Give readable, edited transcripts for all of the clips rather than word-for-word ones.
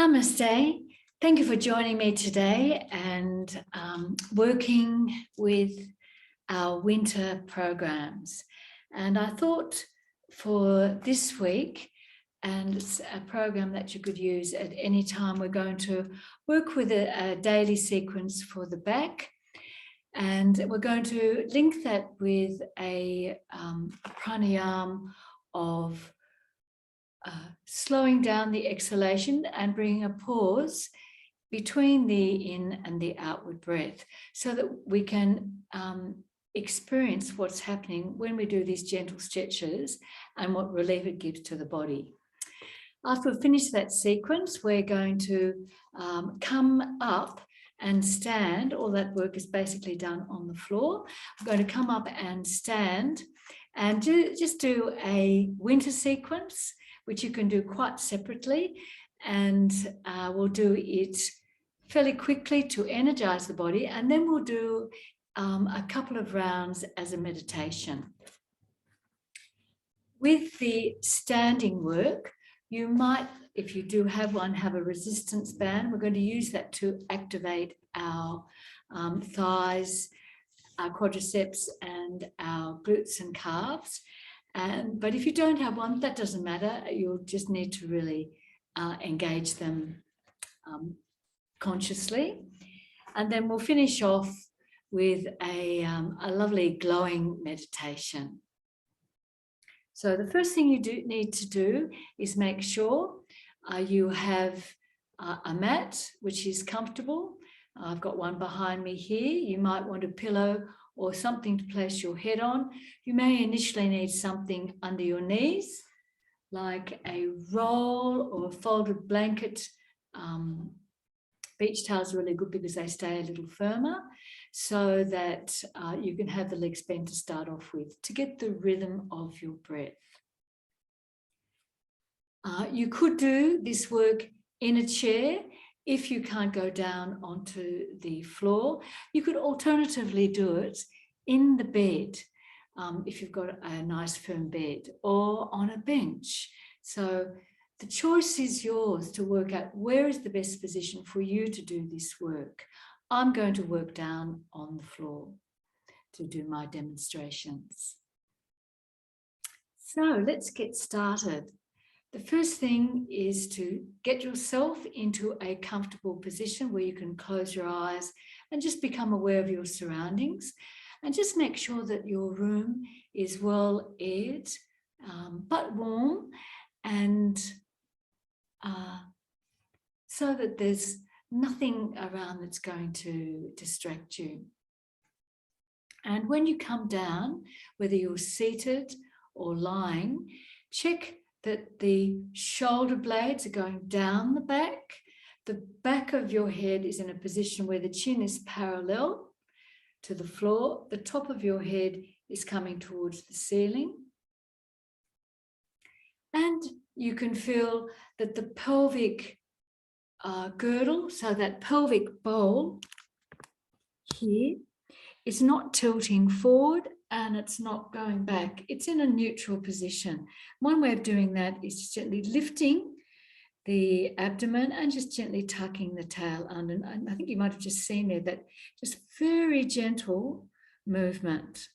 Namaste. Thank you for joining me today and working with our winter programs. And I thought for this week, and it's a program that you could use at any time, we're going to work with a daily sequence for the back. And we're going to link that with a pranayama of slowing down the exhalation and bringing a pause between the in and the outward breath so that we can experience what's happening when we do these gentle stretches and what relief it gives to the body. After we finish that sequence, we're going to come up and stand. All that work is basically done on the floor. I'm going to come up and stand and just do a winter sequence, which you can do quite separately, and we'll do it fairly quickly to energize the body, and then we'll do a couple of rounds as a meditation. With the standing work, you might, if you do have one, have a resistance band. We're going to use that to activate our thighs, our quadriceps, and our glutes and calves. But if you don't have one, that doesn't matter. You'll just need to really engage them consciously. And then we'll finish off with a lovely glowing meditation. So the first thing you do need to do is make sure you have a mat which is comfortable. I've got one behind me here. You might want a pillow or something to place your head on. You may initially need something under your knees, like a roll or a folded blanket. Beach towels are really good because they stay a little firmer, so that you can have the legs bent to start off with to get the rhythm of your breath. You could do this work in a chair. If you can't go down onto the floor, you could alternatively do it in the bed, if you've got a nice firm bed, or on a bench. So the choice is yours to work out where is the best position for you to do this work. I'm going to work down on the floor to do my demonstrations. So let's get started. The first thing is to get yourself into a comfortable position where you can close your eyes and just become aware of your surroundings, and just make sure that your room is well aired, but warm, and so that there's nothing around that's going to distract you. And when you come down, whether you're seated or lying, check that the shoulder blades are going down the back of your head is in a position where the chin is parallel to the floor, the top of your head is coming towards the ceiling, and you can feel that the pelvic girdle, so that pelvic bowl here, is not tilting forward and it's not going back. It's in a neutral position. One way of doing that is just gently lifting the abdomen and just gently tucking the tail under. And I think you might have just seen there that just very gentle movement.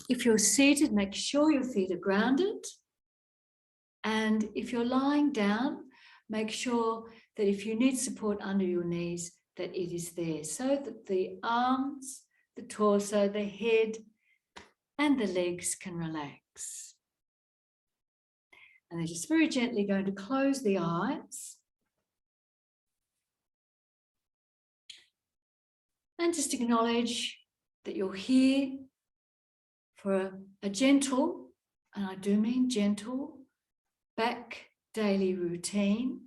If you're seated, make sure your feet are grounded. And if you're lying down, make sure that if you need support under your knees, that it is there, so that the arms, the torso, the head, and the legs can relax. And they're just very gently going to close the eyes. And just acknowledge that you're here for a gentle, and I do mean gentle, back daily routine.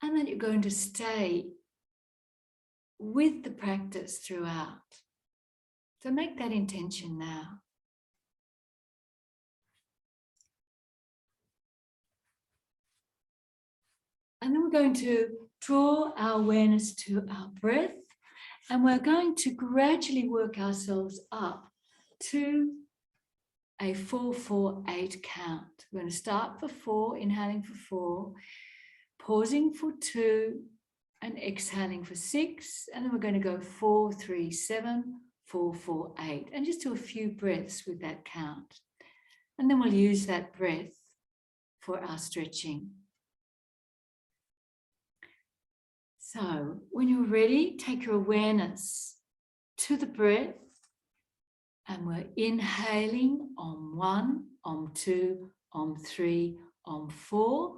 And then you're going to stay with the practice throughout. So make that intention now. And then we're going to draw our awareness to our breath, and we're going to gradually work ourselves up to a 4-4-8 count. We're going to start for 4, inhaling for 4, pausing for 2, and exhaling for 6. And then we're going to go 4-3-7, 4-4-8, and just do a few breaths with that count. And then we'll use that breath for our stretching. So when you're ready, take your awareness to the breath, and we're inhaling on 1, on 2, on 3, on 4.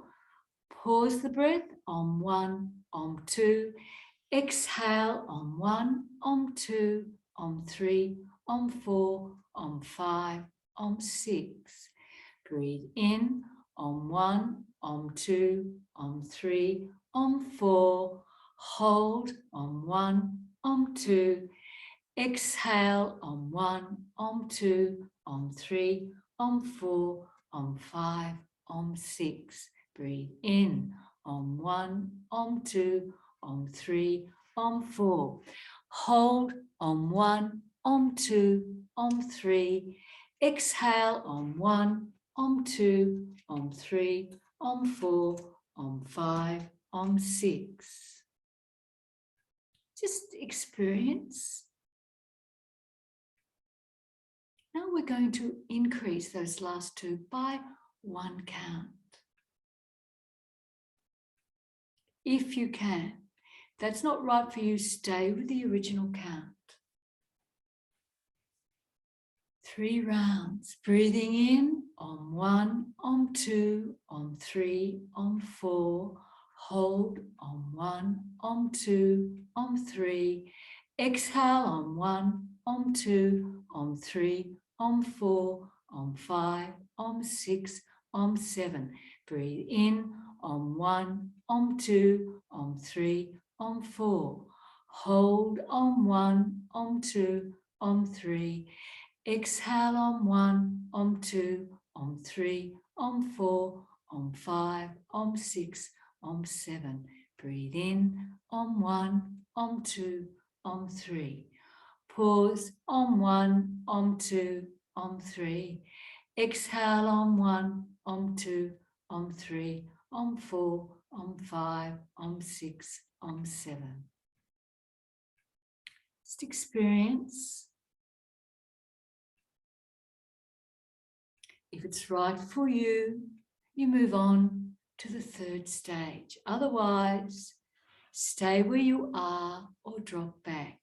Pause the breath on 1, on 2. Exhale on 1, on 2, on 3, on 4, on 5, on 6. Breathe in on 1, on 2, on 3, on 4. Hold on 1, on 2. Exhale on 1, on 2, on 3, on 4, on 5, on 6. Breathe in on 1, on 2, on 3, on 4. Hold on 1, on 2, on 3. Exhale on 1, on 2, on 3, on 4, on 5, on 6. Just experience. Now we're going to increase those last 2 by 1 count. If you can. If that's not right for you, stay with the original count. 3 rounds. Breathing in on 1, on 2, on 3, on 4. Hold on 1, on 2, on 3. Exhale on 1, on 2, on 3, on 4, on 5, on 6, on 7. Breathe in on 1, on 2, on 3, on 4. Hold on 1, on 2, on 3. Exhale on 1, on 2, on 3, on 4, on 5, on 6, on 7. Breathe in on 1, on 2, on 3. Pause on 1, on 2, on 3. Exhale on 1, on 2, on 3, on 4, on 5, on 6, on 7. Just experience. If it's right for you, you move on to the 3rd stage. Otherwise, stay where you are or drop back.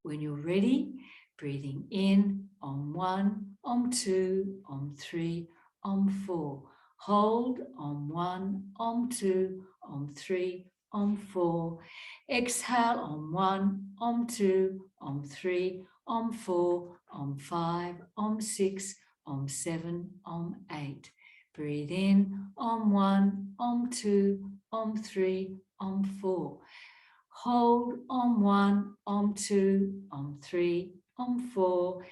When you're ready, breathing in on 1, on 2, on 3, on 4. Hold on 1, on 2, on 3, on 4. Exhale on 1, on 2, on 3, on 4, on 5, on 6, on 7, on 8. Breathe in on 1, on 2, on 3, on 4. Hold on 1, on 2, on 3, on 4.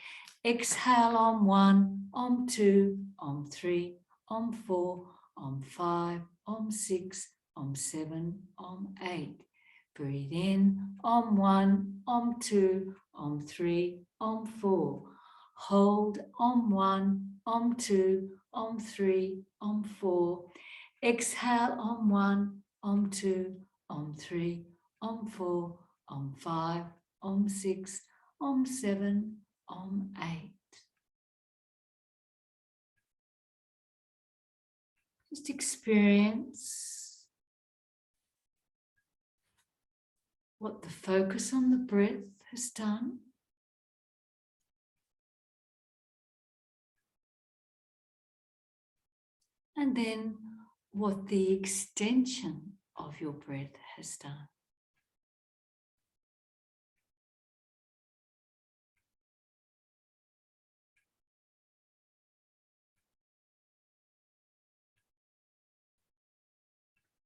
Exhale on 1, on 2, on 3, on 4, on 5, on 6, on 7, on 8. Breathe in on 1, on 2, on 3, on 4. Hold on 1, on 2, on 3, on 4. Exhale on 1, on 2, on 3, on 4, on 5, on 6, on 7, on 8. Just experience what the focus on the breath has done. And then what the extension of your breath has done.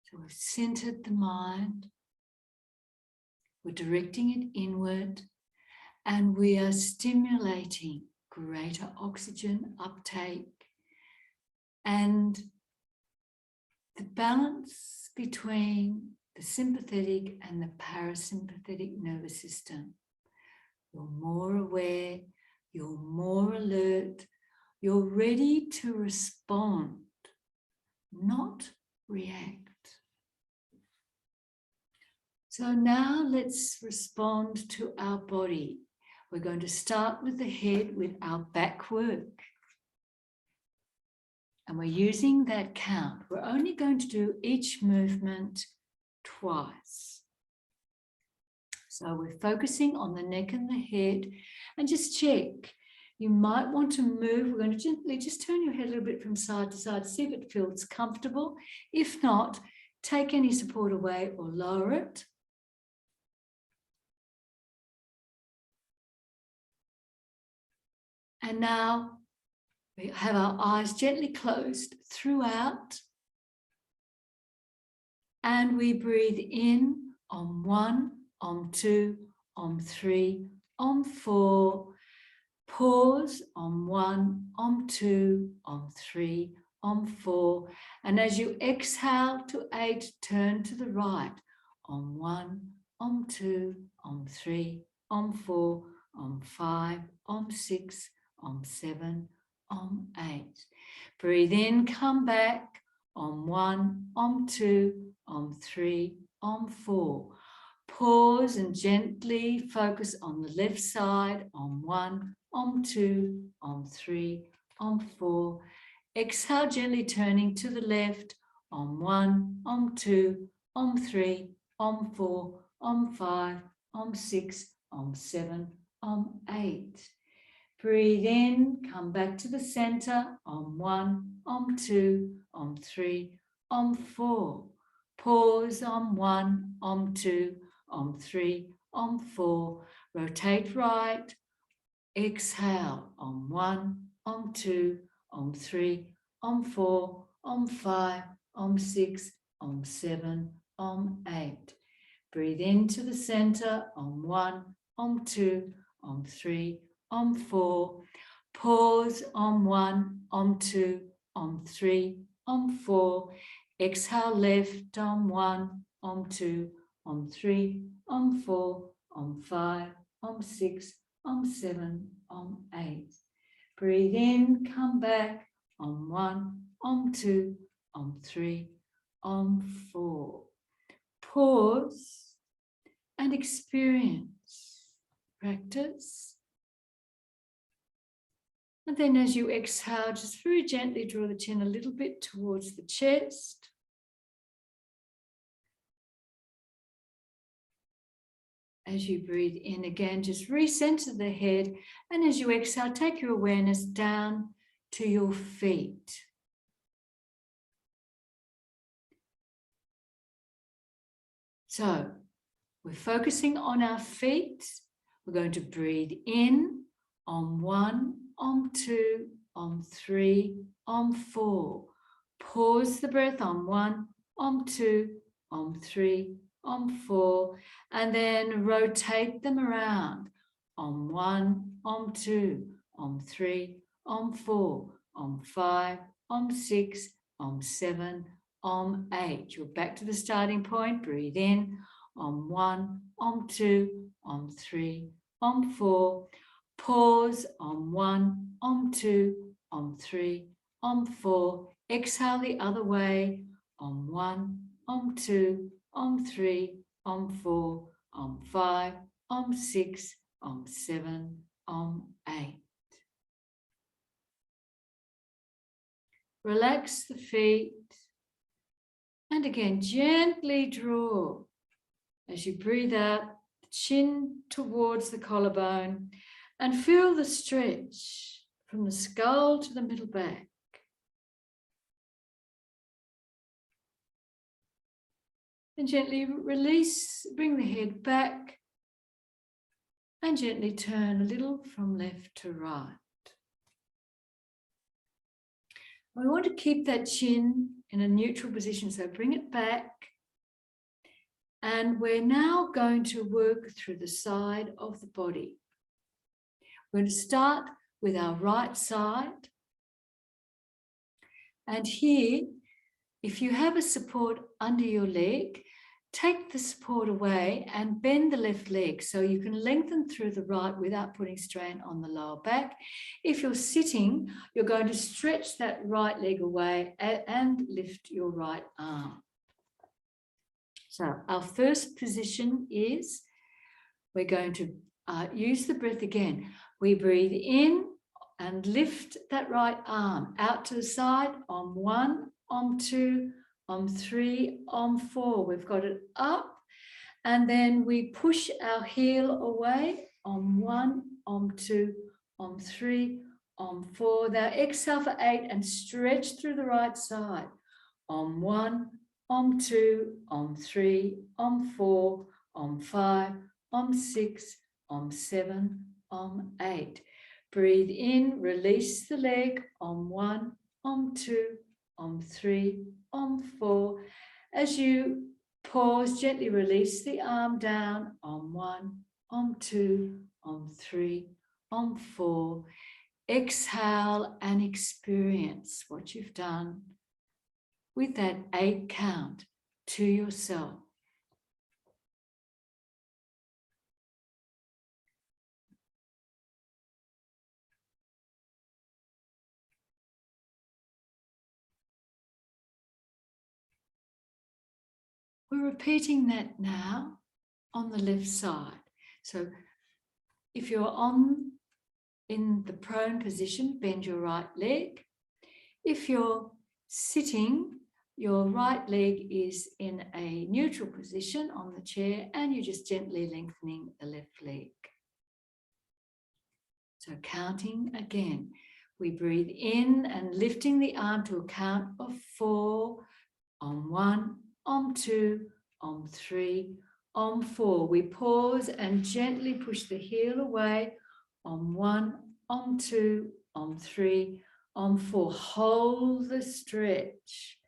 So we've centered the mind, we're directing it inward, and we are stimulating greater oxygen uptake and the balance between the sympathetic and the parasympathetic nervous system. You're more aware, you're more alert, You're ready to respond, not react. So now let's respond to our body. We're going to start with the head with our back work. And we're using that count. We're only going to do each movement twice. So we're focusing on the neck and the head, and just check. You might want to move. We're going to gently just turn your head a little bit from side to side, see if it feels comfortable. If not, take any support away or lower it. And now we have our eyes gently closed throughout. And we breathe in on 1, on 2, on 3, on 4. Pause on 1, on 2, on 3, on 4. And as you exhale to 8, turn to the right on 1, on 2, on 3, on 4, on 5, on 6, on 7, on 8. Breathe in, come back on 1, on 2, on 3, on 4. Pause and gently focus on the left side on 1, on 2, on 3, on 4. Exhale, gently turning to the left on 1, on 2, on 3, on 4, on 5, on 6, on 7, on 8. Breathe in, come back to the center on 1, on 2, on 3, on 4. Pause on 1, on 2, on 3, on 4. Rotate right. Exhale on 1, on 2, on 3, on 4, on 5, on 6, on 7, on 8. Breathe into the center on 1, on 2, on 3, on 4. Pause on 1, on 2, on 3, on 4. Exhale left on 1, on 2, on 3, on 4, on 5, on 6, on 7, on 8. Breathe in, come back on 1, on 2, on 3, on 4. Pause and experience. Practice. And then as you exhale, just very gently draw the chin a little bit towards the chest. As you breathe in again, just recenter the head. And as you exhale, take your awareness down to your feet. So we're focusing on our feet. We're going to breathe in on 1, on 2, on 3, on 4. Pause the breath on 1, on 2, on 3, on 4, and then rotate them around on 1, on 2, on 3, on 4, on 5, on 6, on 7, on 8. You're back to the starting point. Breathe in on 1, on 2, on 3, on 4. Pause on 1, on 2, on 3, on 4. Exhale the other way on 1, on 2, on 3, on 4, on 5, on 6, on 7, on 8. Relax the feet. And again, gently draw as you breathe out, the chin towards the collarbone, and feel the stretch from the skull to the middle back. And gently release, bring the head back, and gently turn a little from left to right. We want to keep that chin in a neutral position, so bring it back. And we're now going to work through the side of the body. We're going to start with our right side. And here, if you have a support under your leg, take the support away and bend the left leg so you can lengthen through the right without putting strain on the lower back. If you're sitting, you're going to stretch that right leg away and lift your right arm. So our first position is we're going to use the breath again. We breathe in and lift that right arm out to the side on 1, on 2, on 3, on 4. We've got it up, and then we push our heel away on 1, on 2, on 3, on 4. Now exhale for 8 and stretch through the right side on 1, on 2, on 3, on 4, on 5, on 6, on 7, on 8. Breathe in, release the leg on 1, on 2, on 3, on 4. As you pause, gently release the arm down on 1, on 2, on 3, on 4. Exhale and experience what you've done with that 8 count to yourself. We're repeating that now on the left side. So if you're in the prone position, bend your right leg. If you're sitting, your right leg is in a neutral position on the chair and you're just gently lengthening the left leg. So counting again, we breathe in and lifting the arm to a count of 4, on 1, on 2, on 3, on 4. We pause and gently push the heel away on 1, on 2, on 3, on 4. Hold the stretch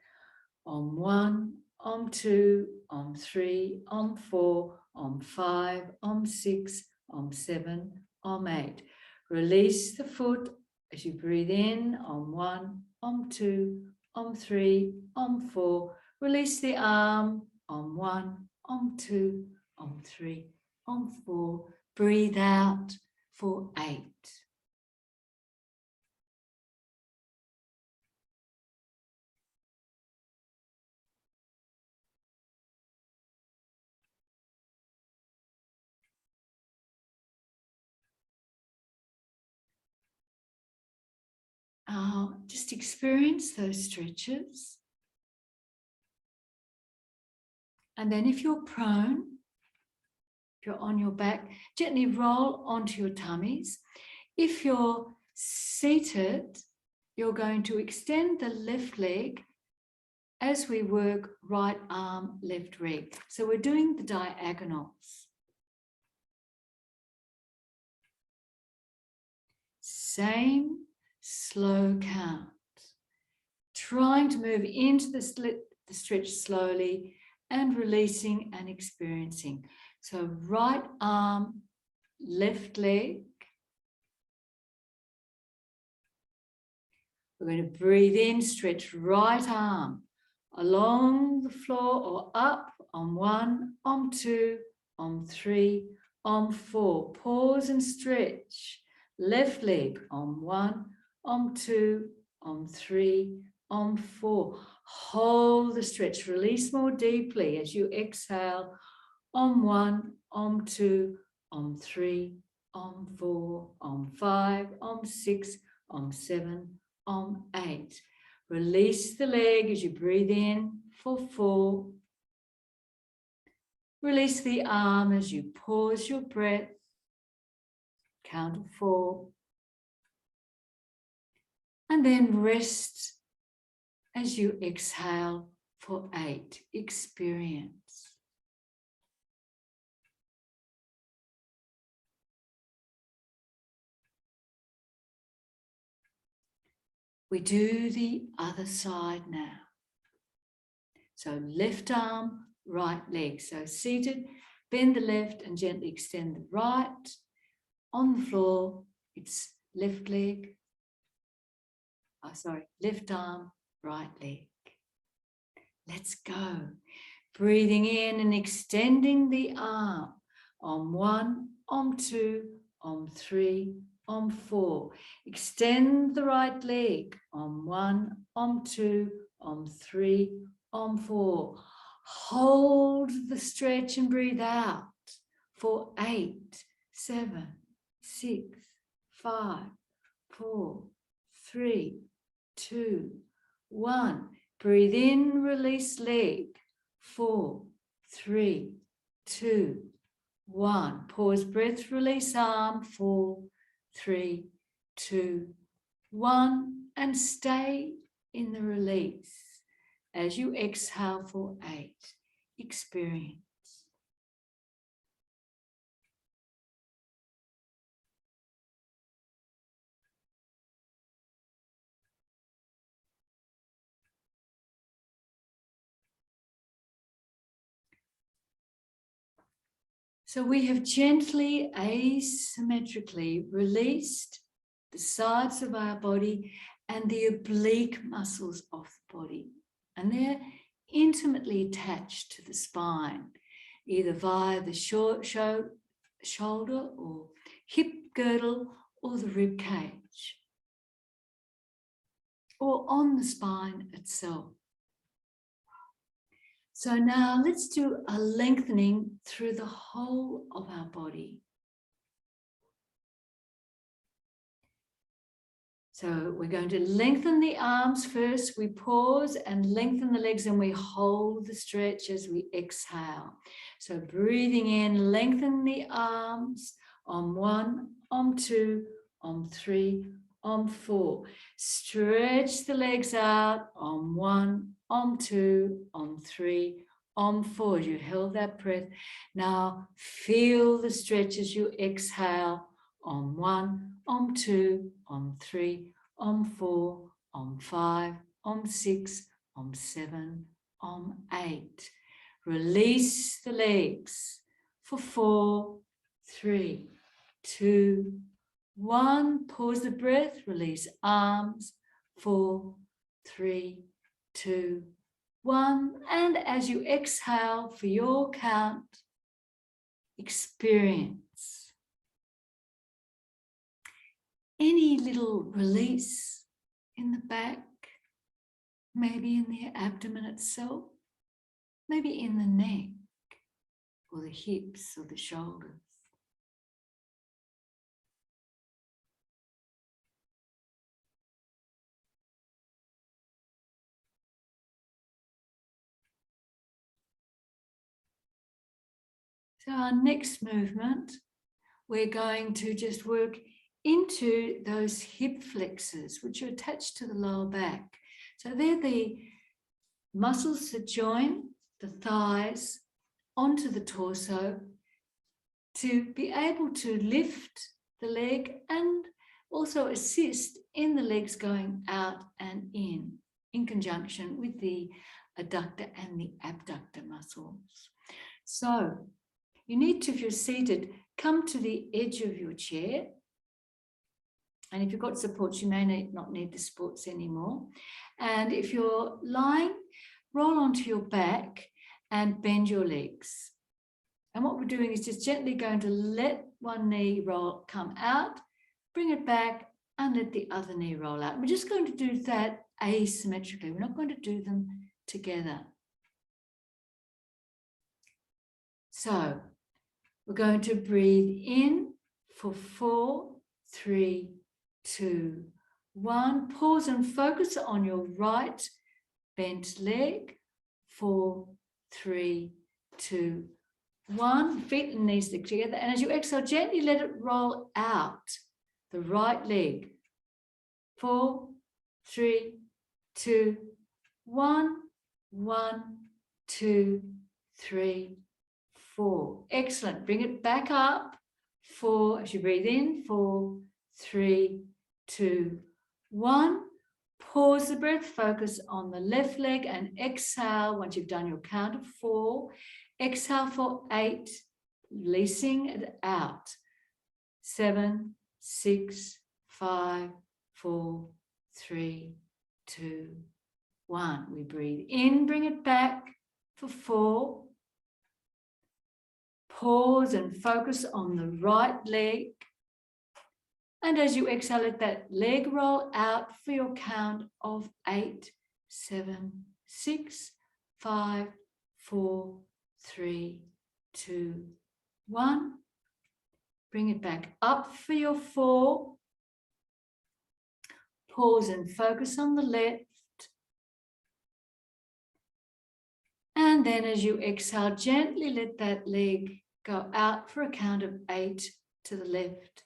on 1, on 2, on 3, on 4, on 5, on 6, on 7, on 8. Release the foot as you breathe in on 1, on 2, on 3, on 4. Release the arm on 1, on 2, on 3, on 4. Breathe out for 8. Just experience those stretches. And then if you're prone, if you're on your back, gently roll onto your tummies. If you're seated, you're going to extend the left leg as we work right arm, left leg. So we're doing the diagonals. Same slow count. Trying to move into the stretch slowly and releasing and experiencing. So right arm, left leg. We're going to breathe in, stretch right arm along the floor or up on 1, on 2, on 3, on 4. Pause and stretch. Left leg on 1, on 2, on 3, on 4. Hold the stretch. Release more deeply as you exhale on 1, on 2, on 3, on 4, on 5, on 6, on 7, on 8. Release the leg as you breathe in for 4. Release the arm as you pause your breath. Count of 4. And then rest as you exhale for 8. Experience. We do the other side now. So left arm, right leg. So seated, bend the left and gently extend the right. On the floor, it's left leg. Left arm, right leg. Let's go. Breathing in and extending the arm. Om 1, Om 2, Om 3, Om 4. Extend the right leg. Om 1, Om 2, Om 3, Om 4. Hold the stretch and breathe out for 8, 7, 6, 5, 4, 3, 2, 1. Breathe in, release leg. 4, 3, 2, 1. Pause breath, release arm. 4, 3, 2, 1. And stay in the release as you exhale for 8. Experience. So we have gently, asymmetrically released the sides of our body and the oblique muscles of the body. And they're intimately attached to the spine, either via the shoulder or hip girdle or the rib cage, or on the spine itself. So now let's do a lengthening through the whole of our body. So we're going to lengthen the arms first. We pause and lengthen the legs and we hold the stretch as we exhale. So breathing in, lengthen the arms. Om 1, Om 2, Om 3, Om 4. Stretch the legs out. Om 1, Om 2, Om 3, Om 4. You held that breath. Now feel the stretch as you exhale. Om 1, Om 2, Om 3, Om 4, Om 5, Om 6, Om 7, Om 8. Release the legs for 4, 3, 2, 1. Pause the breath, release arms. 4, 3, 2, 1. And as you exhale for your count, experience any little release in the back, maybe in the abdomen itself, maybe in the neck or the hips or the shoulders. So our next movement, we're going to just work into those hip flexors, which are attached to the lower back. So they're the muscles that join the thighs onto the torso to be able to lift the leg and also assist in the legs going out and in conjunction with the adductor and the abductor muscles. So you need to, if you're seated, come to the edge of your chair. And if you've got supports, you may not need the supports anymore. And if you're lying, roll onto your back and bend your legs. And what we're doing is just gently going to let one knee come out, bring it back, and let the other knee roll out. We're just going to do that asymmetrically. We're not going to do them together. So we're going to breathe in for 4, 3, 2, 1. Pause and focus on your right bent leg. 4, 3, 2, 1. Feet and knees stick together. And as you exhale, gently let it roll out the right leg. 4, 3, 2, 1. 1, 2, 3, 4. Excellent. Bring it back up. 4, as you breathe in, 4, 3, 2, 1. Pause the breath, focus on the left leg and exhale once you've done your count of 4. Exhale for 8, releasing it out. 7, 6, 5, 4, 3, 2, 1. We breathe in, bring it back. for 4. Pause and focus on the right leg. And as you exhale, let that leg roll out for your count of 8, 7, 6, 5, 4, 3, 2, 1. Bring it back up for your 4. Pause and focus on the left. And then as you exhale, gently let that leg go out for a count of 8 to the left.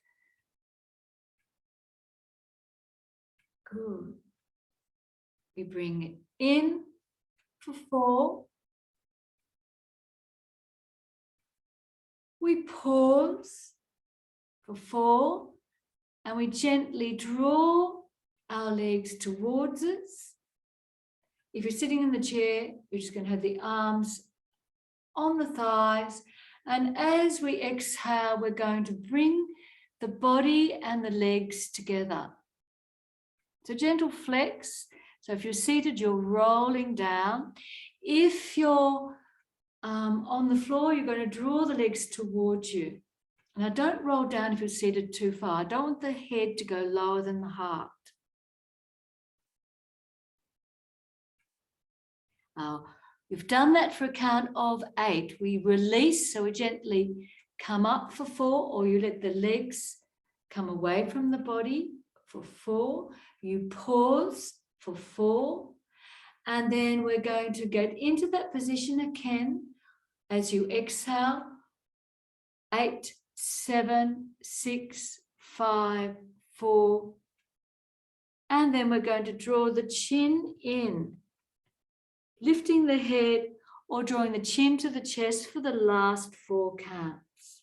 Good. We bring it in for 4. We pause for 4 and we gently draw our legs towards us. If you're sitting in the chair, you're just going to have the arms on the thighs. And as we exhale, we're going to bring the body and the legs together. So gentle flex. So if you're seated, you're rolling down. If you're on the floor, you're going to draw the legs towards you. Now don't roll down if you're seated too far. I don't want the head to go lower than the heart. Now, you've done that for a count of 8. We release, so we gently come up for 4, or you let the legs come away from the body for 4. You pause for 4. And then we're going to get into that position again as you exhale. 8, 7, 6, 5, 4. And then we're going to draw the chin in, lifting the head or drawing the chin to the chest for the last 4 counts.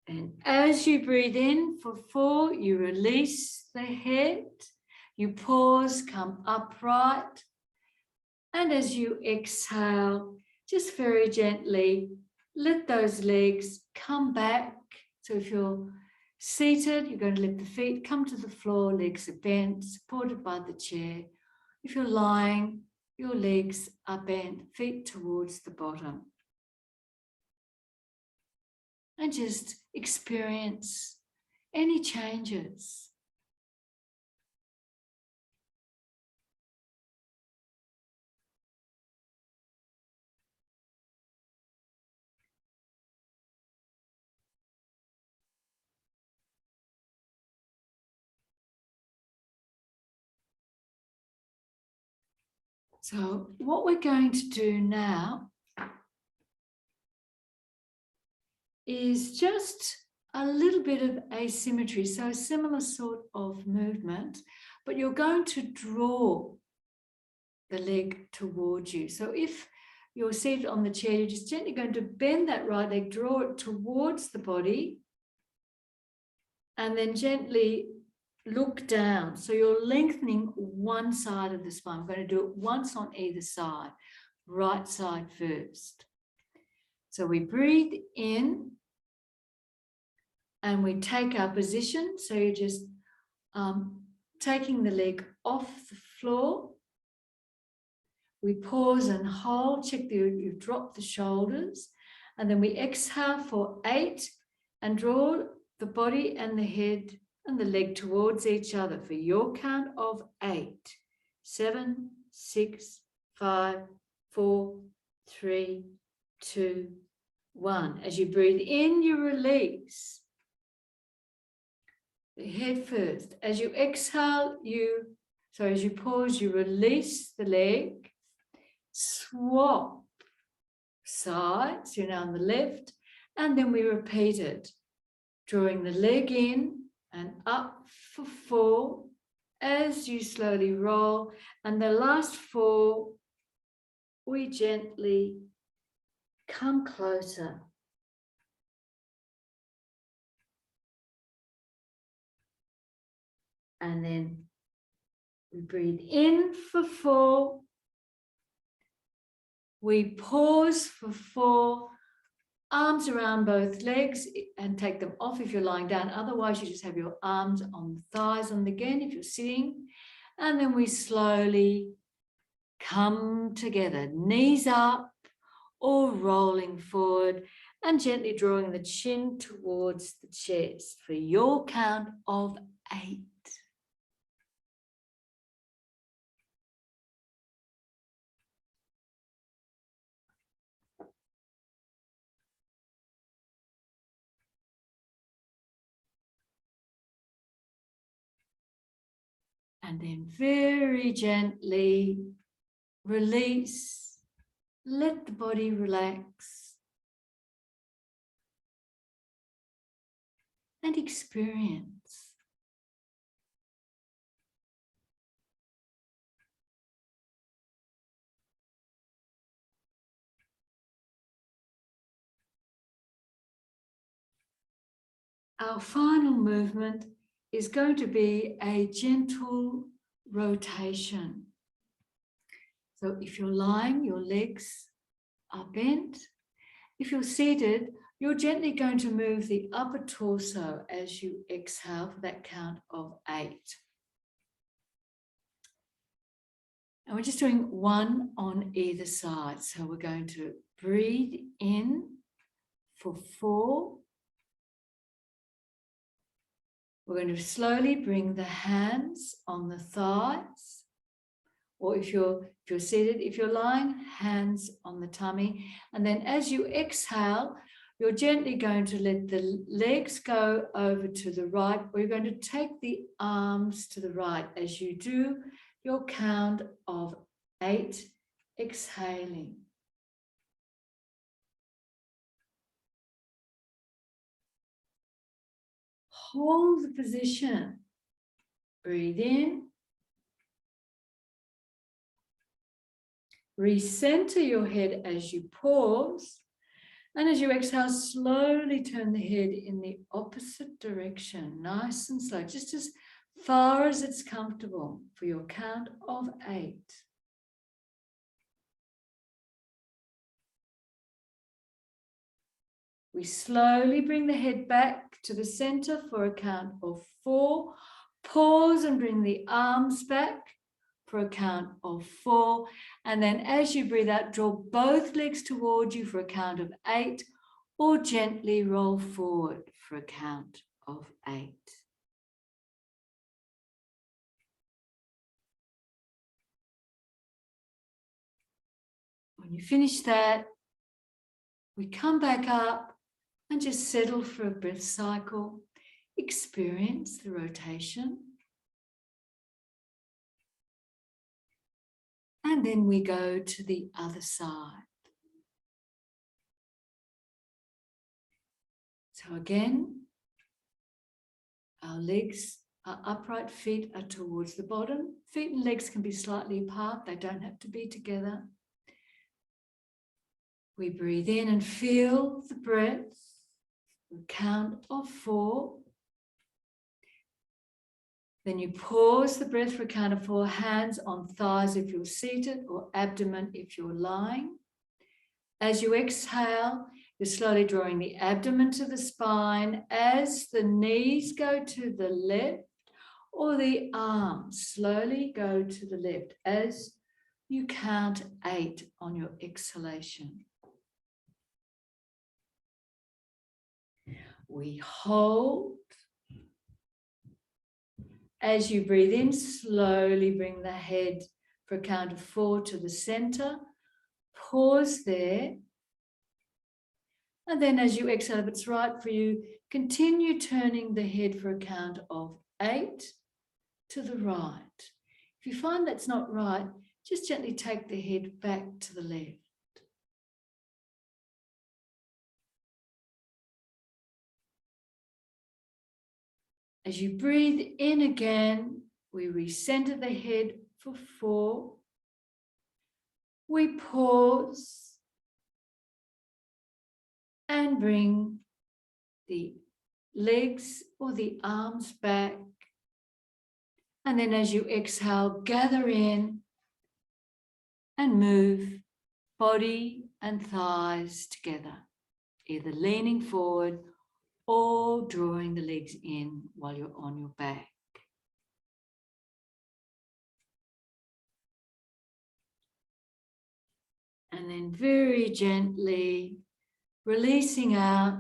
And as you breathe in for 4, you release the head, you pause, come upright. And as you exhale, just very gently, let those legs come back. So if you're seated, you're going to let the feet come to the floor, legs are bent, supported by the chair. If you're lying, your legs are bent, feet towards the bottom. And just experience any changes. So what we're going to do now is just a little bit of asymmetry, so a similar sort of movement, but you're going to draw the leg towards you. So if you're seated on the chair, you're just gently going to bend that right leg, draw it towards the body, and then gently look down. So you're lengthening one side of the spine. I'm going to do it once on either side, right side first. So we breathe in and we take our position. So you're just taking the leg off the floor. We pause and hold, check that you've dropped the shoulders. And then we exhale for 8 and draw the body and the head and the leg towards each other for your count of 8, 7, 6, 5, 4, 3, 2, 1. As you breathe in, you release the head first. As you exhale, as you pause, you release the leg. Swap sides, you're now on the left, and then we repeat it, drawing the leg in and up for 4 as you slowly roll, and the last 4 we gently come closer. And then we breathe in for 4. We pause for 4, arms around both legs and take them off if you're lying down. Otherwise, you just have your arms on the thighs on again if you're sitting. And then we slowly come together, knees up or rolling forward and gently drawing the chin towards the chest for your count of 8. And then very gently release, let the body relax and experience. Our final movement is going to be a gentle rotation. So if you're lying, your legs are bent. If you're seated, you're gently going to move the upper torso as you exhale for that count of 8. And we're just doing one on either side. So we're going to breathe in for 4. We're going to slowly bring the hands on the thighs, or if you're seated, if you're lying, hands on the tummy. And then as you exhale, you're gently going to let the legs go over to the right, or you're going to take the arms to the right as you do your count of 8, exhaling. Hold the position. Breathe in. Recenter your head as you pause. And as you exhale, slowly turn the head in the opposite direction, nice and slow, just as far as it's comfortable for your count of 8. We slowly bring the head back to the center for a count of 4. Pause and bring the arms back for a count of 4. And then as you breathe out, draw both legs towards you for a count of 8, or gently roll forward for a count of 8. When you finish that, we come back up and just settle for a breath cycle. Experience the rotation. And then we go to the other side. So again, our legs are upright, feet are towards the bottom. Feet and legs can be slightly apart, they don't have to be together. We breathe in and feel the breath. Count of 4. Then you pause the breath for a count of 4, hands on thighs if you're seated, or abdomen if you're lying. As you exhale, you're slowly drawing the abdomen to the spine as the knees go to the left, or the arms slowly go to the left as you count 8 on your exhalation. We hold. As you breathe in, slowly bring the head for a count of 4 to the center. Pause there. And then as you exhale, if it's right for you, continue turning the head for a count of 8 to the right. If you find that's not right, just gently take the head back to the left. As you breathe in again, we recenter the head for 4. We pause and bring the legs or the arms back. And then as you exhale, gather in and move body and thighs together. either leaning forward or drawing the legs in while you're on your back. And then very gently releasing out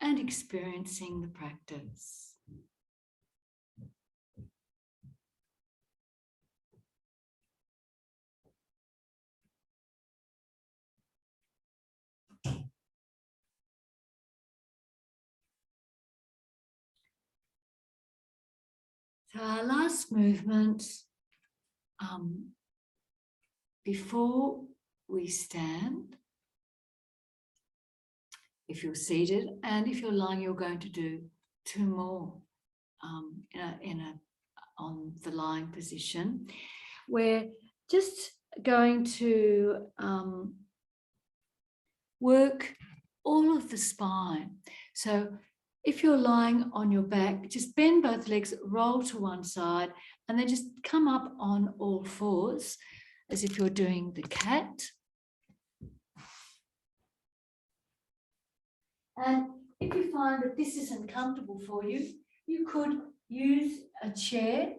and experiencing the practice. So our last movement, before we stand, if you're seated, and if you're lying, you're going to do 2 more on the lying position. We're just going to work all of the spine. So if you're lying on your back, just bend both legs, roll to one side, and then just come up on all fours as if you're doing the cat. And if you find that this isn't comfortable for you, you could use a chair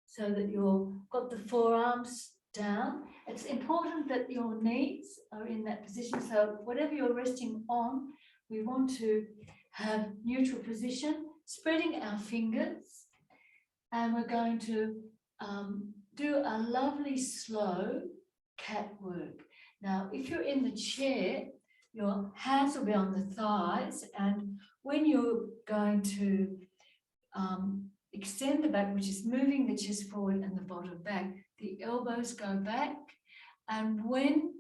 so that you've got the forearms down. It's important that your knees are in that position. So whatever you're resting on, we want to have neutral position, spreading our fingers. And we're going to do a lovely slow cat work. Now, if you're in the chair, your hands will be on the thighs, and when you're going to extend the back, which is moving the chest forward and the bottom back, the elbows go back, and when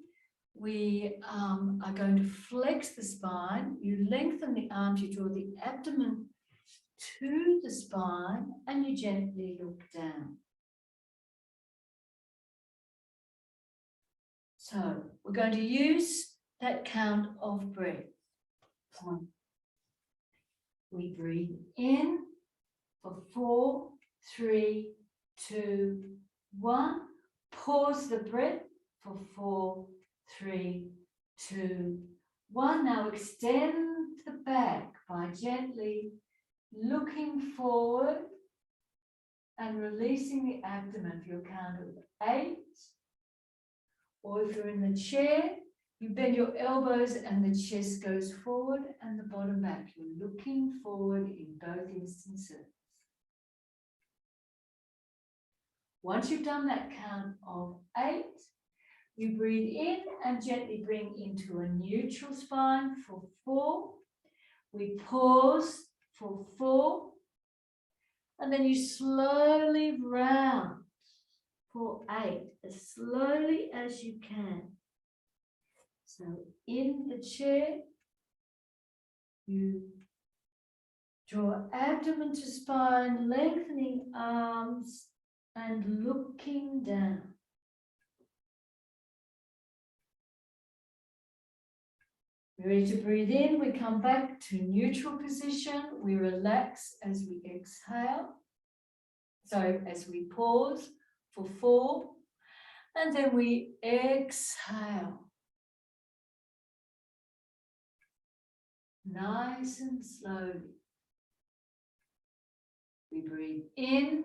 we are going to flex the spine, you lengthen the arms, you draw the abdomen to the spine, and you gently look down. So we're going to use that count of breath. 1. We breathe in for 4, 3, 2, 1. Pause the breath for 4, 3, 2, 1. Now extend the back by gently looking forward and releasing the abdomen for your count of 8. Or if you're in the chair, you bend your elbows and the chest goes forward and the bottom back. You're looking forward in both instances. Once you've done that count of 8, you breathe in and gently bring into a neutral spine for 4. We pause for 4. And then you slowly round for 8, as slowly as you can. So in the chair, you draw abdomen to spine, lengthening arms and looking down. Ready to breathe in, we come back to neutral position. We relax as we exhale. So as we pause for 4, and then we exhale. Nice and slowly. We breathe in,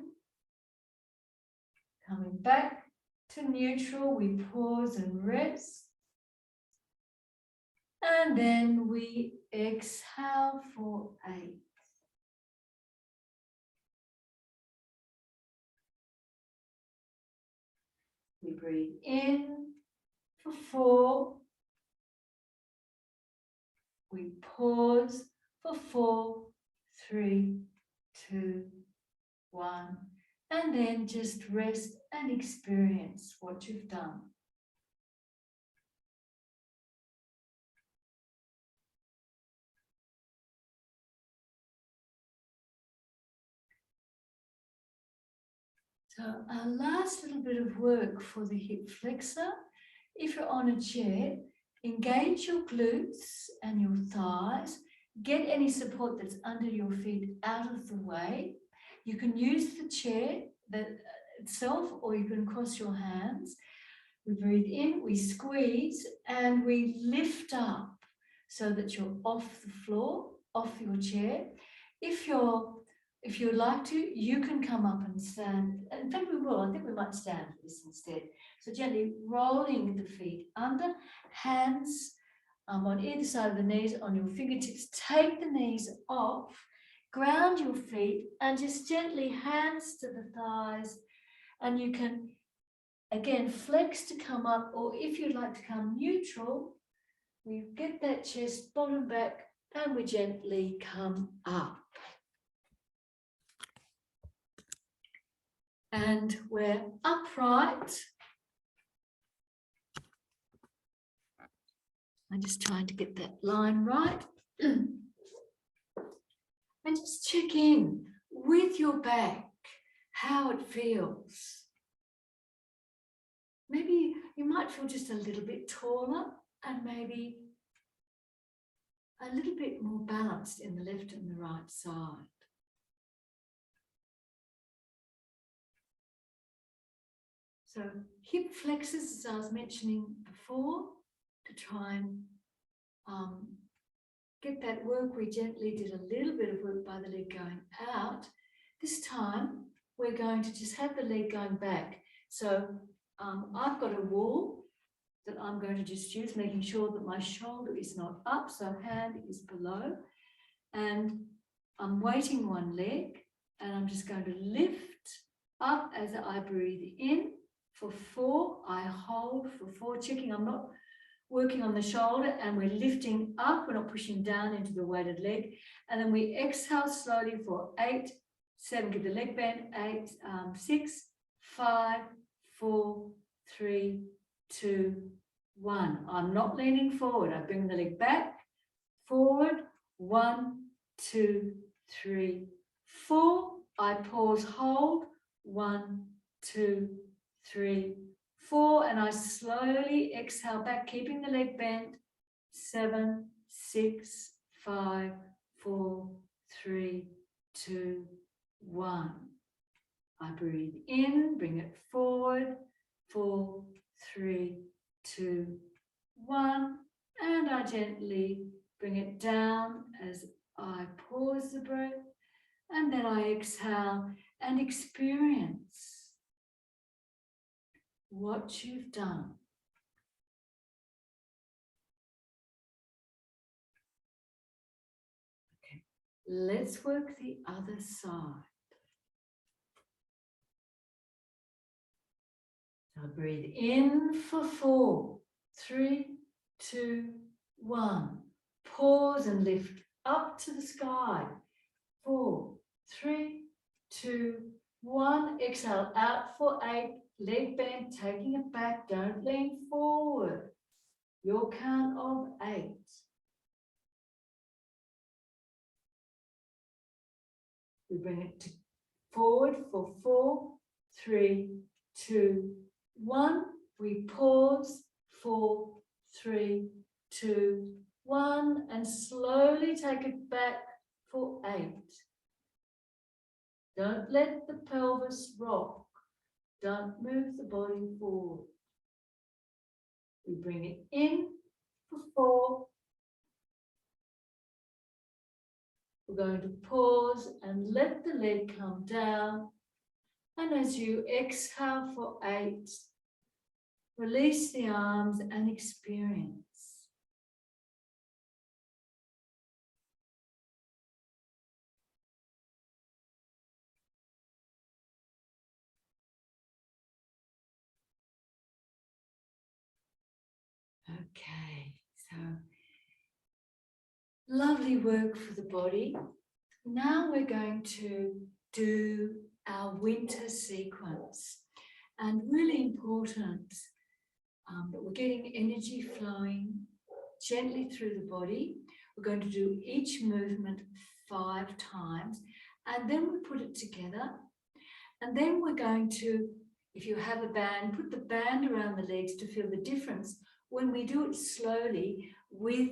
coming back to neutral, we pause and rest. And then we exhale for 8. We breathe in for 4. We pause for 4, 3, 2, 1. And then just rest and experience what you've done. So our last little bit of work for the hip flexor, if you're on a chair, engage your glutes and your thighs, get any support that's under your feet out of the way. You can use the chair itself, or you can cross your hands. We breathe in, we squeeze, and we lift up so that you're off the floor, off your chair. If you'd like to, you can come up and stand. In fact, we will. I think we might stand for this instead. So gently rolling the feet under, hands on either side of the knees, on your fingertips. Take the knees off, ground your feet, and just gently hands to the thighs. And you can, again, flex to come up, or if you'd like to come neutral, we get that chest, bottom back, and we gently come up. And we're upright. I'm just trying to get that line right. And just check in with your back, how it feels. Maybe you might feel just a little bit taller and maybe a little bit more balanced in the left and the right side. So hip flexors, as I was mentioning before, to try and get that work. We gently did a little bit of work by the leg going out. This time we're going to just have the leg going back. So I've got a wall that I'm going to just use, making sure that my shoulder is not up, so hand is below. And I'm weighting one leg, and I'm just going to lift up as I breathe in for 4. I hold for 4, checking I'm not working on the shoulder, and we're lifting up. We're not pushing down into the weighted leg. And then we exhale slowly for 8, 7, give the leg bend, 8, 6, 5, 4, 3, 2, 1. I'm not leaning forward. I bring the leg back, forward, 1, 2, 3, 4. I pause, hold, 1, 2, 3, 4, and I slowly exhale back, keeping the leg bent. 7, 6, 5, 4, 3, 2, 1. I breathe in, bring it forward. 4, 3, 2, 1, and I gently bring it down as I pause the breath, and then I exhale and experience what you've done. Okay, let's work the other side. So breathe in for 4, 3, 2, 1. Pause and lift up to the sky. 4, 3, 2, 1. Exhale out for 8. Leg bend, taking it back. Don't lean forward. Your count of 8. We bring it forward for 4, 3, 2, 1. We pause. 4, 3, 2, 1. And slowly take it back for 8. Don't let the pelvis rock. Don't move the body forward. We bring it in for 4. We're going to pause and let the leg come down. And as you exhale for 8, release the arms and experience. Okay, so lovely work for the body. Now we're going to do our winter sequence, and really important that we're getting energy flowing gently through the body. We're going to do each movement 5 times, and then we put it together. And then we're going to, if you have a band, put the band around the legs to feel the difference when we do it slowly with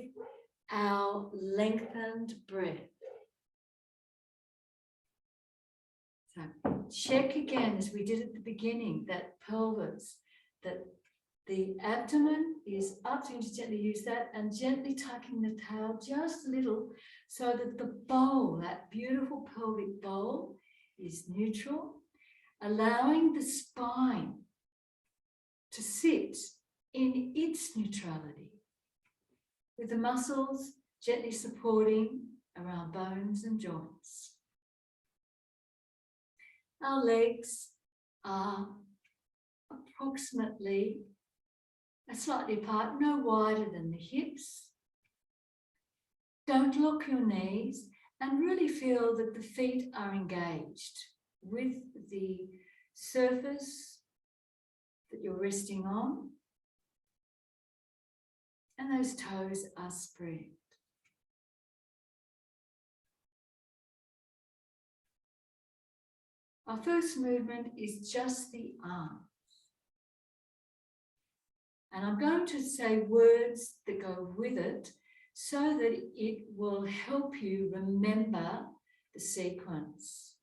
our lengthened breath. So check again, as we did at the beginning, that pelvis, that The abdomen is up, so you just gently use that and gently tucking the tail just a little so that the bowl, that beautiful pelvic bowl, is neutral, allowing the spine to sit in its neutrality, with the muscles gently supporting around bones and joints. Our legs are approximately slightly apart, no wider than the hips. Don't lock your knees and really feel that the feet are engaged with the surface that you're resting on, and those toes are spread. Our first movement is just the arms. And I'm going to say words that go with it so that it will help you remember the sequence.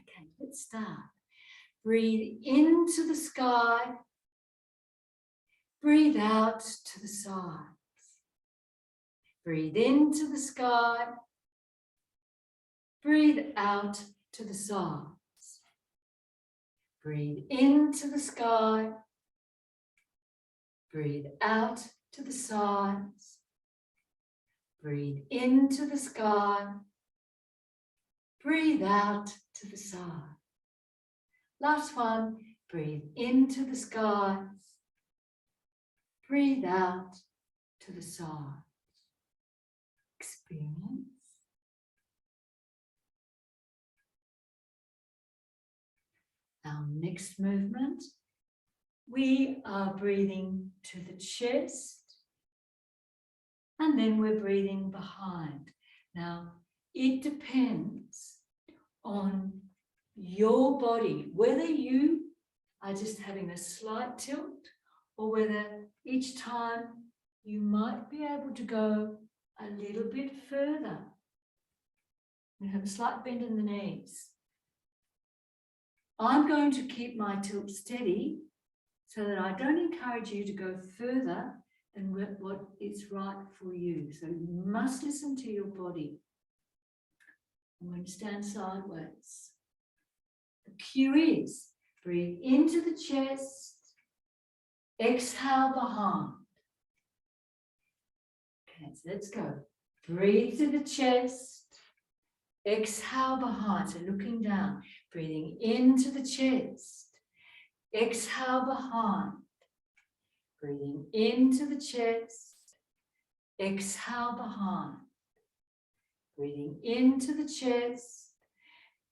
Okay, let's start. Breathe into the sky. Breathe out to the sides. Breathe into the sky. Breathe out to the sides. Breathe into the sky. Breathe out to the sides. Breathe into the sky. Breathe out to the side. Last one. Breathe into the skies. Breathe out to the side. Experience. Our next movement, we are breathing to the chest, and then we're breathing behind. Now, it depends on your body, whether you are just having a slight tilt or whether each time you might be able to go a little bit further. You have a slight bend in the knees. I'm going to keep my tilt steady so that I don't encourage you to go further than what is right for you. So you must listen to your body. I'm going to stand sideways. The cue is breathe into the chest, exhale behind. Okay, so let's go. Breathe to the chest, exhale behind, so looking down. Breathing into the chest, exhale behind. Breathing into the chest, exhale behind. Breathing into the chest,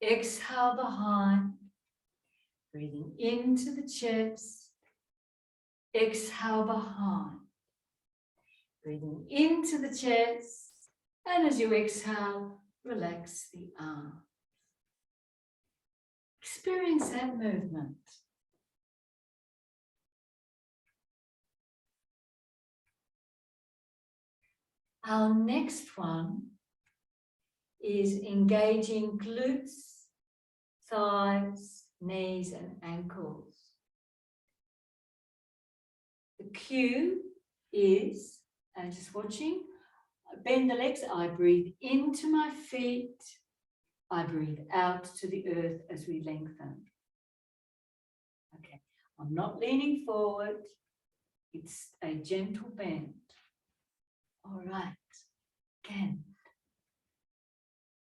exhale behind. Breathing into the chest, exhale behind. Breathing into the chest, and as you exhale, relax the arms. Experience that movement. Our next one is engaging glutes, thighs, knees, and ankles. The cue is, just watching, bend the legs, I breathe into my feet, I breathe out to the earth as we lengthen. Okay, I'm not leaning forward, it's a gentle bend. All right, again.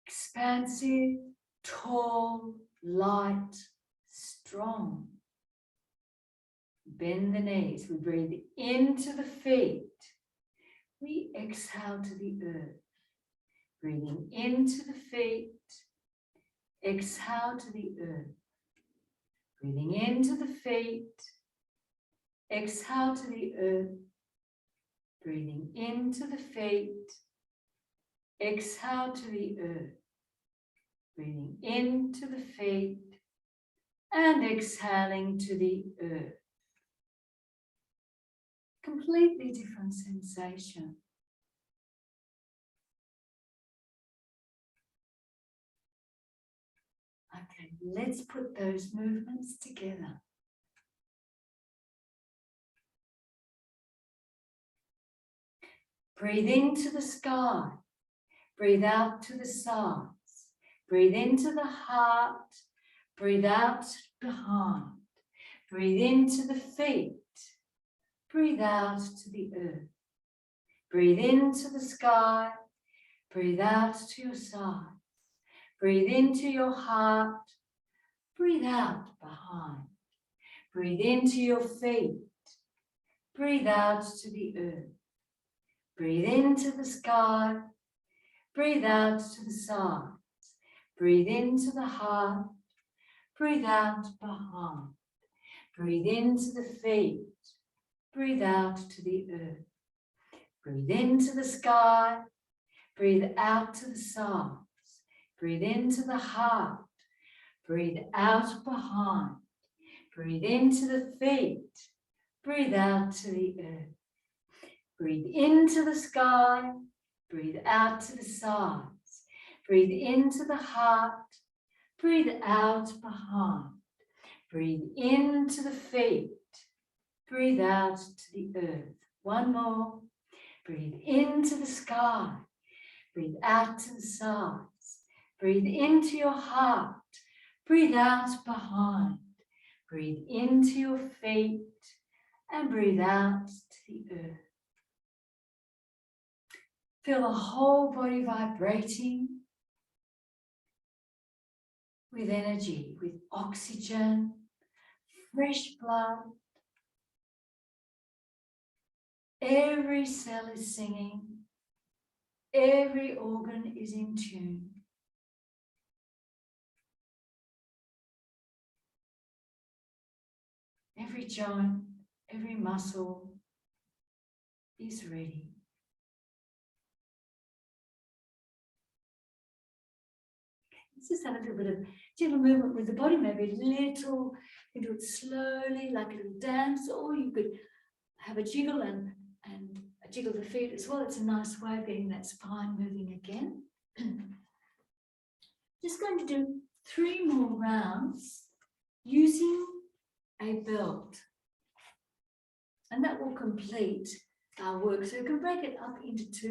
Expansive, tall, light, strong. Bend the knees. We breathe into the feet. We exhale to the earth. Breathing into the feet. Exhale to the earth. Breathing into the feet. Exhale to the earth. Breathing into the feet. Exhale to the earth. Breathing into the feet and exhaling to the earth. Completely different sensation. Okay, let's put those movements together. Breathe into the sky. Breathe out to the sides. Breathe into the heart. Breathe out behind. Breathe into the feet. Breathe out to the earth. Breathe into the sky. Breathe out to your sides. Breathe into your heart. Breathe out behind. Breathe into your feet. Breathe out to the earth. Breathe into the sky. Breathe out to the sides. Breathe into the heart. Breathe out behind. Breathe into the feet. Breathe out to the earth. Breathe into the sky. Breathe out to the sides. Breathe into the heart. Breathe out behind. Breathe into the feet. Breathe out to the earth. Breathe into the sky. Breathe out to the sides. Breathe into the heart. Breathe out behind. Breathe into the feet. Breathe out to the earth. One more. Breathe into the sky. Breathe out to the sides. Breathe into your heart. Breathe out behind. Breathe into your feet and breathe out to the earth. Feel the whole body vibrating with energy, with oxygen, fresh blood. Every cell is singing. Every organ is in tune. Every joint, every muscle is ready. Let's just have a little bit of gentle movement with the body, maybe a little, you can do it slowly, like a little dance, or you could have a jiggle and jiggle the feet as well. It's a nice way of getting that spine moving again. Just going to do 3 more rounds using a belt. And that will complete our work. So you can break it up into 2.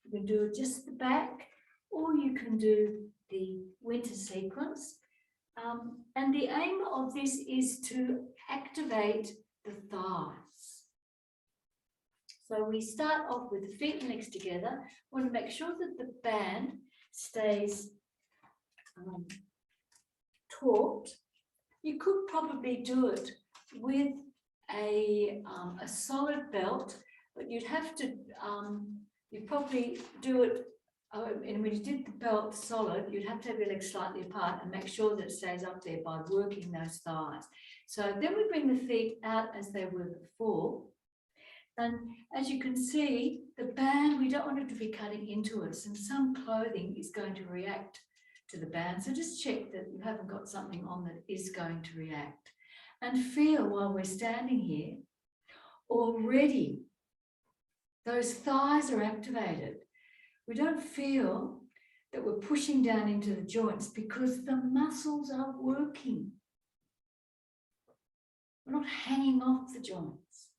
You can do just the back, or you can do the winter sequence. And the aim of this is to activate the thighs. So we start off with the feet and legs together. We want to make sure that the band stays taut. You could probably do it with a solid belt, but you'd have to, you'd probably do it, and when you did the belt solid, you'd have to have your legs slightly apart and make sure that it stays up there by working those thighs. So then we bring the feet out as they were before. And as you can see, the band, we don't want it to be cutting into us, and some clothing is going to react to the band. So just check that you haven't got something on that is going to react. And feel while we're standing here, already those thighs are activated. We don't feel that we're pushing down into the joints because the muscles are working. We're not hanging off the joints.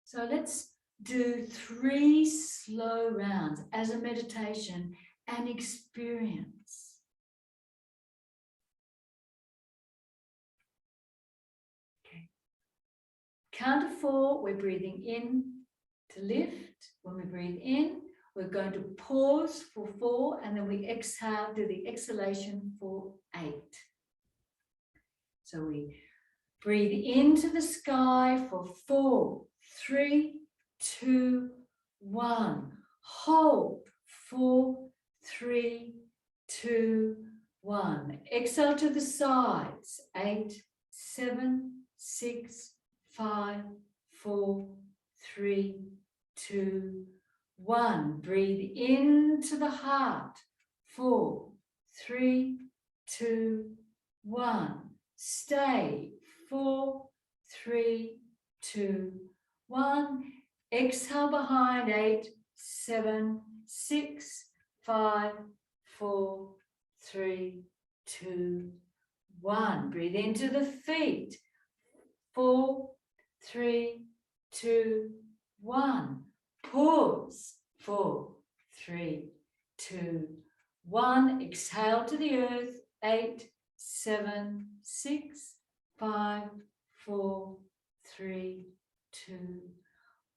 So let's do 3 slow rounds as a meditation and experience. Okay. Count to 4, we're breathing in to lift. When we breathe in, we're going to pause for 4, and then we exhale, do the exhalation for 8. So we breathe into the sky for 4, 3, 2, 1. Hold. 4, 3, 2, 1. Exhale to the sides. 8, 7, 6, 5, 4, 3, 2, 1. Breathe into the heart. 4, 3, 2, 1. Stay. 4, 3, 2, 1. Exhale behind. 8, 7, 6, 5, 4, 3, 2, 1. Breathe into the feet. 4, 3, 2, 1. Pause. 4, 3, 2, 1. Exhale to the earth. 8, 7, 6, 5, 4, 3, 2,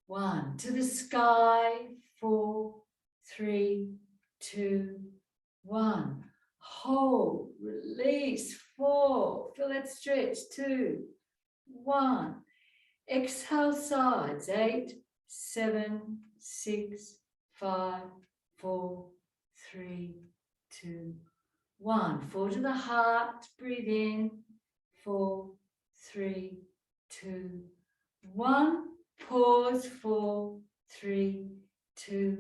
1. To the sky. 4, 3, 2, 1. Hold, release. 4. Feel that stretch. 2, 1. Exhale sides. 8, 7, 6, 5, 4, 3, 2, 1. 4 to the heart. Breathe in. 4, 3, 2, 1. Pause. 4, 3, 2,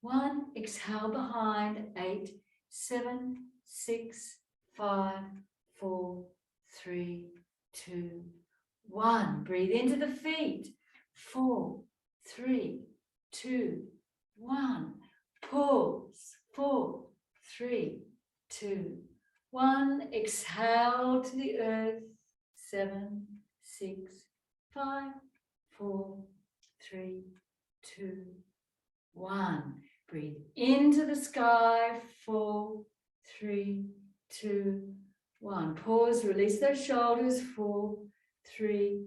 1. Exhale behind. 8, 7, 6, 5, 4, 3, 2, 1. Breathe into the feet. 4, 3, 2, 1. Pause. 4, 3, 2, 1. Exhale to the earth. 7, 6, 5, 4, 3, 2, 1. Breathe into the sky. 4, 3, 2, 1. Pause. Release those shoulders. 4, 3,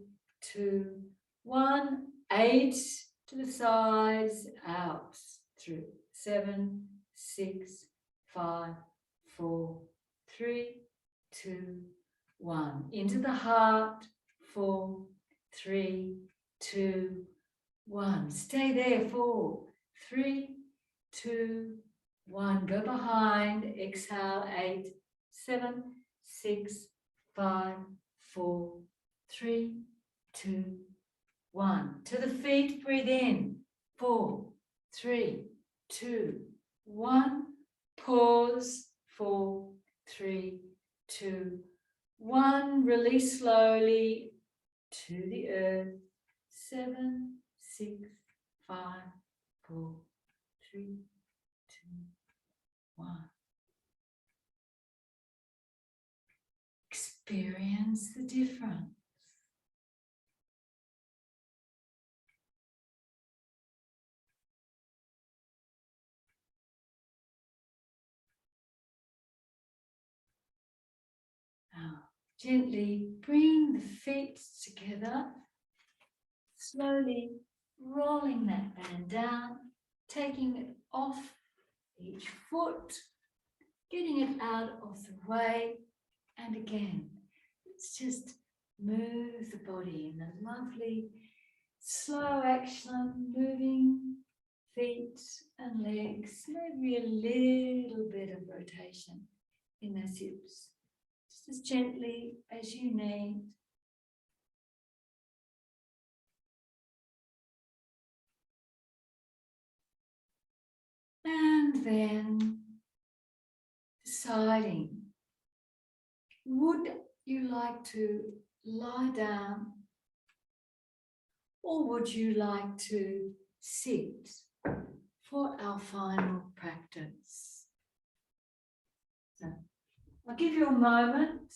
2, 1. 8 to the sides. Out. Through. 7, 6, 5, 4, 3, 2, 1. Into the heart. 4, 3, 2, 1. Stay there. 4, 3, 2, 1. Go behind. Exhale. 8, 7, 6, 5, 4, 3, 2, 1. To the feet. Breathe in. 4, 3, 2, 1. Pause. 4, 3, 2, 1. Release slowly to the earth. 7, 6, 5, 4, 3, 2, 1. Experience the difference. Now, gently bring the feet together, slowly rolling that band down, taking it off each foot, getting it out of the way, and again, let's just move the body in a lovely, slow action, moving feet and legs, maybe a little bit of rotation in those hips. Just as gently as you need. And then deciding, would you like to lie down or would you like to sit for our final practice? So I'll give you a moment.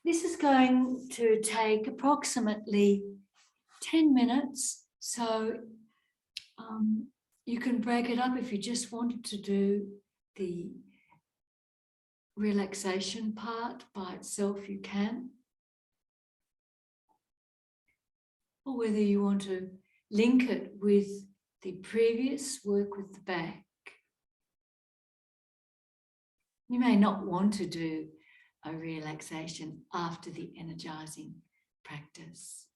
This is going to take approximately 10 minutes, so you can break it up if you just wanted to do the relaxation part by itself, you can. Or whether you want to link it with the previous work with the back. You may not want to do a relaxation after the energizing practice.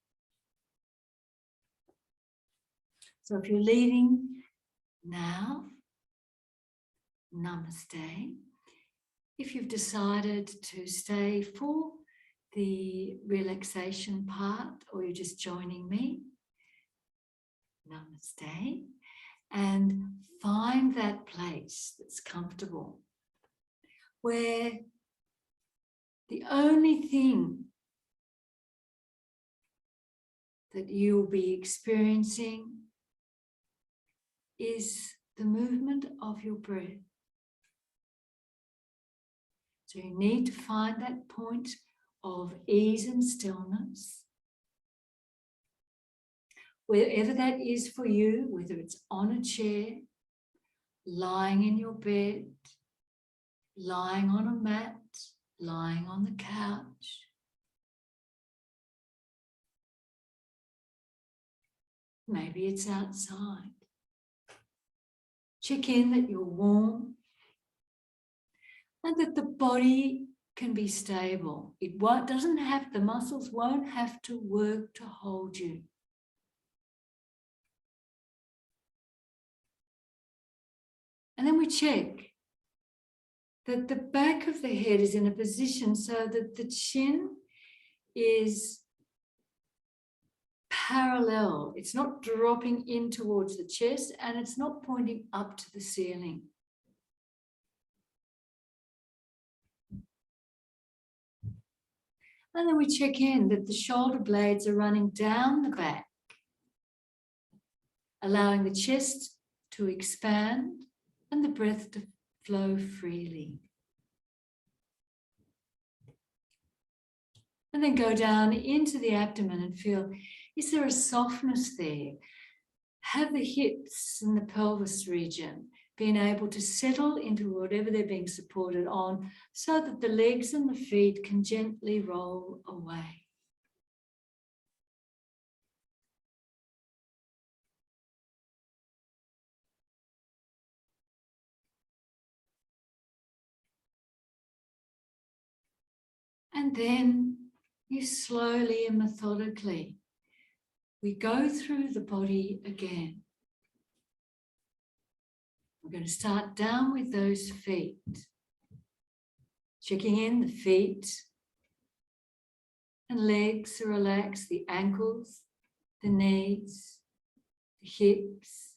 So if you're leaving now, namaste. If you've decided to stay for the relaxation part, or you're just joining me, namaste. And find that place that's comfortable, where the only thing that you'll be experiencing is the movement of your breath. So you need to find that point of ease and stillness. Wherever that is for you, whether it's on a chair, lying in your bed, lying on a mat, lying on the couch. Maybe it's outside. Check in that you're warm and that the body can be stable. The muscles won't have to work to hold you. And then we check that the back of the head is in a position so that the chin is parallel. It's not dropping in towards the chest and it's not pointing up to the ceiling. And then we check in that the shoulder blades are running down the back, allowing the chest to expand and the breath to flow freely. And then go down into the abdomen and feel, is there a softness there? Have the hips and the pelvis region been able to settle into whatever they're being supported on so that the legs and the feet can gently roll away? And then you slowly and methodically, we go through the body again. We're going to start down with those feet. Checking in the feet and legs are relaxed, the ankles, the knees, the hips.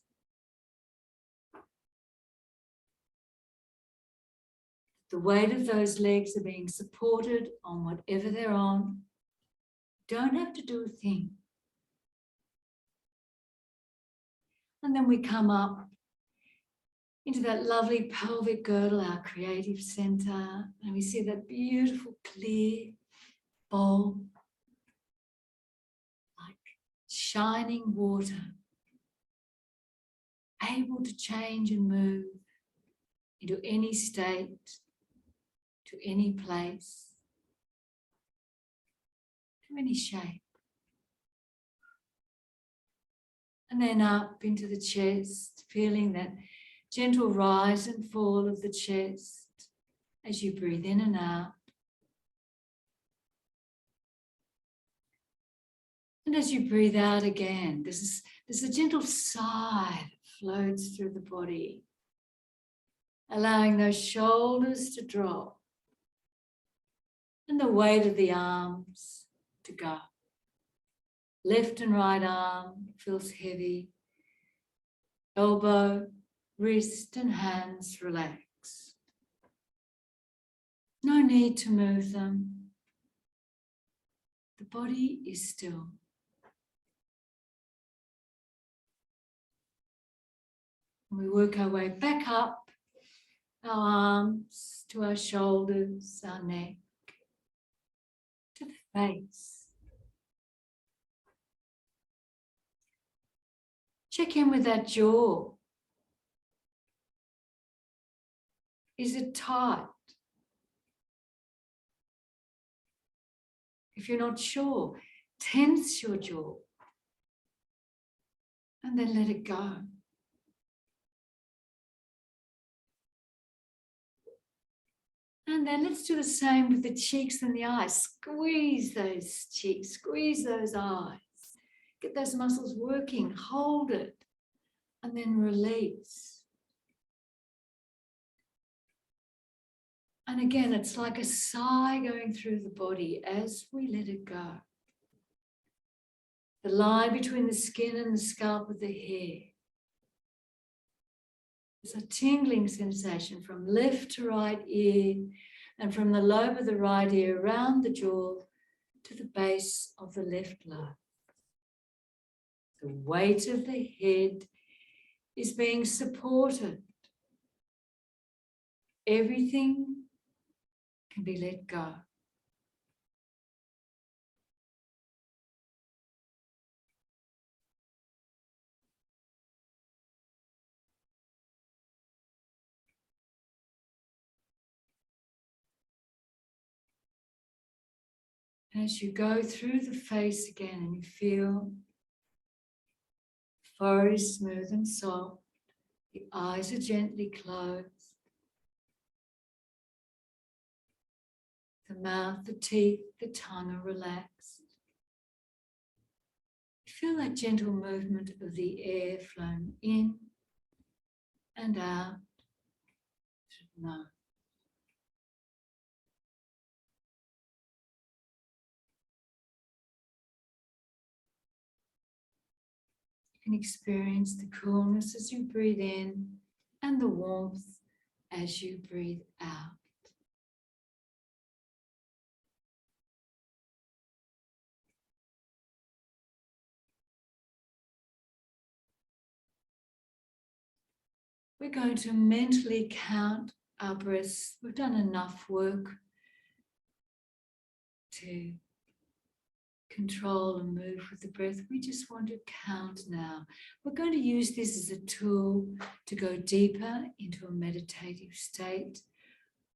The weight of those legs are being supported on whatever they're on. Don't have to do a thing. And then we come up into that lovely pelvic girdle, our creative center, and we see that beautiful clear bowl, like shining water, able to change and move into any state, to any place, to any shape. And then up into the chest, feeling that gentle rise and fall of the chest as you breathe in and out. And as you breathe out again, there's a gentle sigh that floats through the body, allowing those shoulders to drop and the weight of the arms to go. Left and right arm feels heavy. Elbow, wrist and hands relax. No need to move them. The body is still. And we work our way back up, our arms to our shoulders, our neck, to the face. Check in with that jaw. Is it tight? If you're not sure, tense your jaw and then let it go. And then let's do the same with the cheeks and the eyes. Squeeze those cheeks, squeeze those eyes. Get those muscles working, hold it, and then release. And again, it's like a sigh going through the body as we let it go. The line between the skin and the scalp of the hair. There's a tingling sensation from left to right ear and from the lobe of the right ear around the jaw to the base of the left lobe. The weight of the head is being supported. Everything can be let go. As you go through the face again and you feel the forehead is smooth and soft, the eyes are gently closed, the mouth, the teeth, the tongue are relaxed. Feel that gentle movement of the air flowing in and out through the nose. You can experience the coolness as you breathe in and the warmth as you breathe out. We're going to mentally count our breaths. We've done enough work to control and move with the breath. We just want to count now. We're going to use this as a tool to go deeper into a meditative state,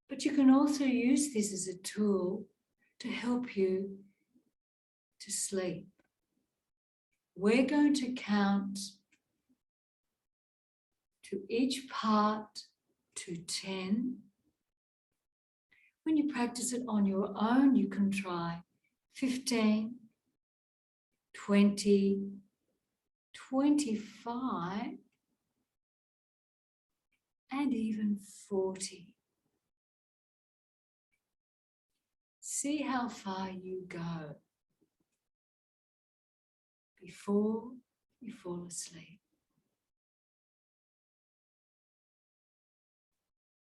but you can also use this as a tool to help you to sleep. We're going to count to each part to 10. When you practice it on your own, you can try 15, 20, 25, and even 40. See how far you go before you fall asleep.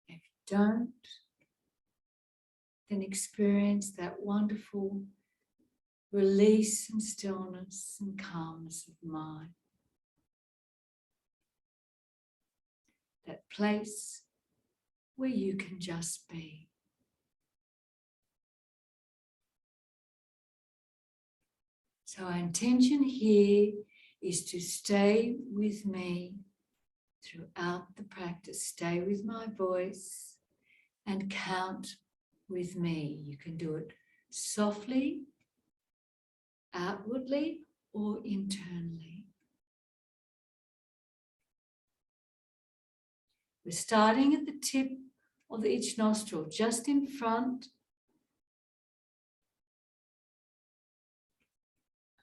If you don't, then experience that wonderful release and stillness and calmness of mind. That place where you can just be. So our intention here is to stay with me throughout the practice. Stay with my voice and count with me. You can do it softly, outwardly, or internally. We're starting at the tip of each nostril, just in front.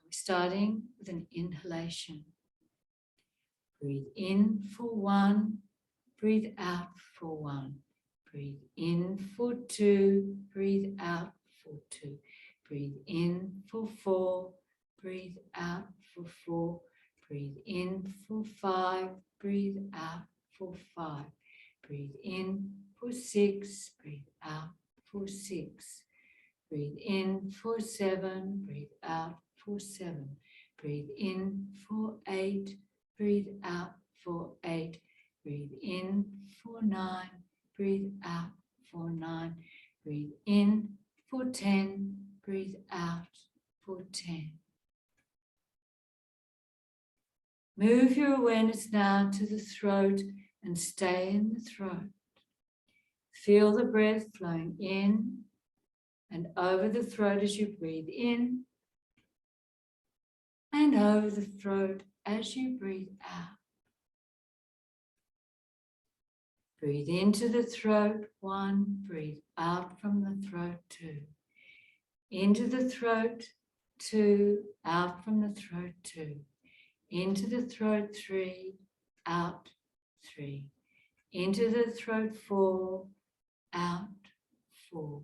We're starting with an inhalation. Breathe in for 1, breathe out for 1. Breathe in for 2, breathe out for 2. Breathe in for 4, breathe out for 4. Breathe in for 5, breathe out for 5. Breathe in for 6, breathe out for 6. Breathe in for 7, breathe out for 7. Breathe in for 8, breathe out for 8. Breathe in for 9, breathe out for 9. Breathe in for 10, breathe out for 10. Move your awareness now to the throat and stay in the throat. Feel the breath flowing in and over the throat as you breathe in, and over the throat as you breathe out. Breathe into the throat 1, breathe out from the throat 2. Into the throat 2, out from the throat 2. Into the throat 3, out 3. Into the throat 4, out 4.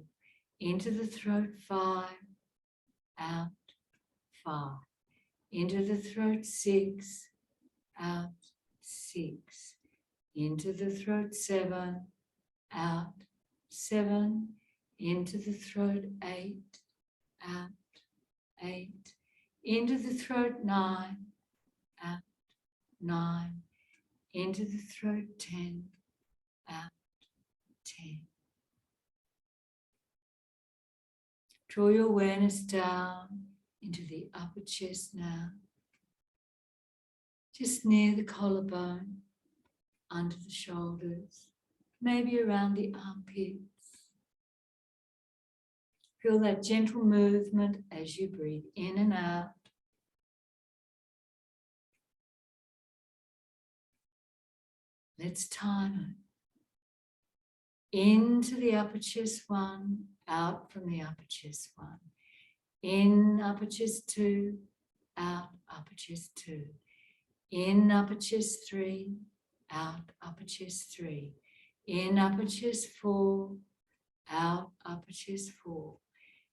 Into the throat 5, out 5. Into the throat 6, out 6. Into the throat 7, out 7. Into the throat 8, out 8. Into the throat 9, out 9. Into the throat 10, out 10. Draw your awareness down into the upper chest now, just near the collarbone, under the shoulders, maybe around the armpits. Feel that gentle movement as you breathe in and out. Let's time it. Into the upper chest 1, out from the upper chest 1. In upper chest 2, out upper chest 2. In upper chest 3, out upper chest 3. In upper chest 4, out upper chest 4.